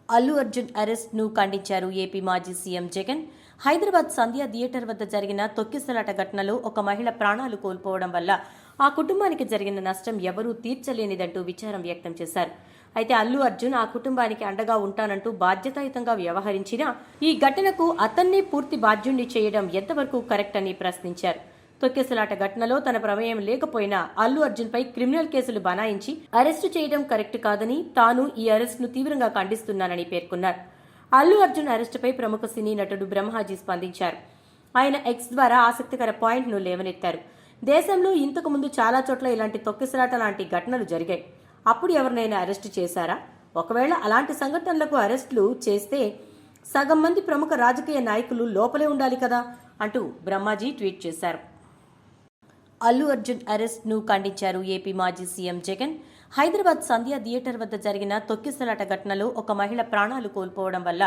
Allu Arjun arrest ను ఖండించారు AP మాజీ సీఎం జగన్. హైదరాబాద్ సంధ్య థియేటర్ వద్ద జరిగిన తొక్కిసలాట ఘటనలో ఒక మహిళ ప్రాణాలు కోల్పోవడం వల్ల ఆ కుటుంబానికి జరిగిన నష్టం ఎవరూ తీర్చలేనిదంటూ విచారం వ్యక్తం చేశారు. అయితే అల్లు అర్జున్ ఆ కుటుంబానికి అండగా ఉంటానంటూ బాధ్యతాయుతంగా వ్యవహరించినా ఈ ఘటనకు అతన్నే పూర్తి బాధ్యుణ్ణి చేయడం ఎంతవరకు కరెక్ట్ అని ప్రశ్నించారు. తొక్కిసలాట ఘటనలో తన ప్రమేయం లేకపోయినా అల్లు అర్జున్ పై క్రిమినల్ కేసులు బనాయించి అరెస్టు చేయడం కరెక్ట్ కాదని, తాను ఈ అరెస్టును తీవ్రంగా ఖండిస్తున్నానని పేర్కొన్నారు. అల్లు అర్జున్ అరెస్టుపై ప్రముఖ సినీ నటుడు బ్రహ్మాజీ స్పందించారు. ఆయన ఎక్స్ ద్వారా ఆసక్తికర పాయింట్ను లేవనెత్తారు. దేశంలో ఇంతకు ముందు చాలా చోట్ల ఇలాంటి తొక్కిసలాట లాంటి ఘటనలు జరిగాయి. అప్పుడు ఎవరినైనా అరెస్టు చేశారా? ఒకవేళ అలాంటి సంఘటనలకు అరెస్టులు చేస్తే సగం మంది ప్రముఖ రాజకీయ నాయకులు లోపలే ఉండాలి కదా అంటూ బ్రహ్మాజీ ట్వీట్ చేశారు. అల్లు అర్జున్ అరెస్ట్ ను ఖండించారు ఏపీ మాజీ సీఎం జగన్. హైదరాబాద్ సంధ్య థియేటర్ వద్ద జరిగిన తొక్కిసలాట ఘటనలో ఒక మహిళ ప్రాణాలు కోల్పోవడం వల్ల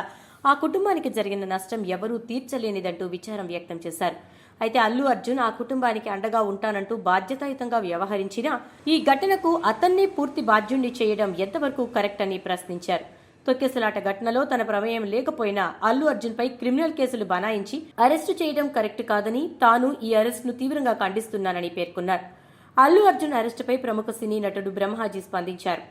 ఆ కుటుంబానికి జరిగిన నష్టం ఎవరూ తీర్చలేనిదంటూ విచారం వ్యక్తం చేశారు. అయితే అల్లు అర్జున్ ఆ కుటుంబానికి అండగా ఉంటానంటూ బాధ్యతాయుతంగా వ్యవహరించినా ఈ ఘటనకు అతన్నే పూర్తి బాధ్యుణ్ణి చేయడం ఎంతవరకు కరెక్ట్ అని ప్రశ్నించారు. తొక్కిసలాట ఘటనలో తన ప్రమేయం లేకపోయినా అల్లు అర్జున్ పై క్రిమినల్ కేసులు బనాయించి అరెస్టు చేయడం కరెక్ట్ కాదని, తాను ఈ అరెస్టును తీవ్రంగా ఖండిస్తున్నానని పేర్కొన్నారు. అల్లు అర్జున్ అరెస్టుపై ప్రముఖ సినీ నటుడు బ్రహ్మాజీ స్పందించారు.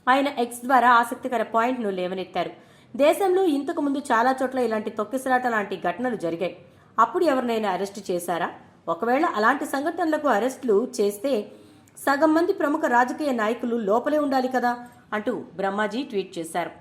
ఆయన ఎక్స్ ద్వారా ఆసక్తికర పాయింట్ను లేవనెత్తారు. దేశంలో ఇంతకు ముందు చాలా చోట్ల ఇలాంటి తొక్కిసలాట లాంటి ఘటనలు జరిగాయి. అప్పుడు ఎవరినైనా అరెస్టు చేశారా? ఒకవేళ అలాంటి సంఘటనలకు అరెస్టులు చేస్తే సగం మంది ప్రముఖ రాజకీయ నాయకులు లోపలే ఉండాలి కదా అంటూ బ్రహ్మాజీ ట్వీట్ చేశారు.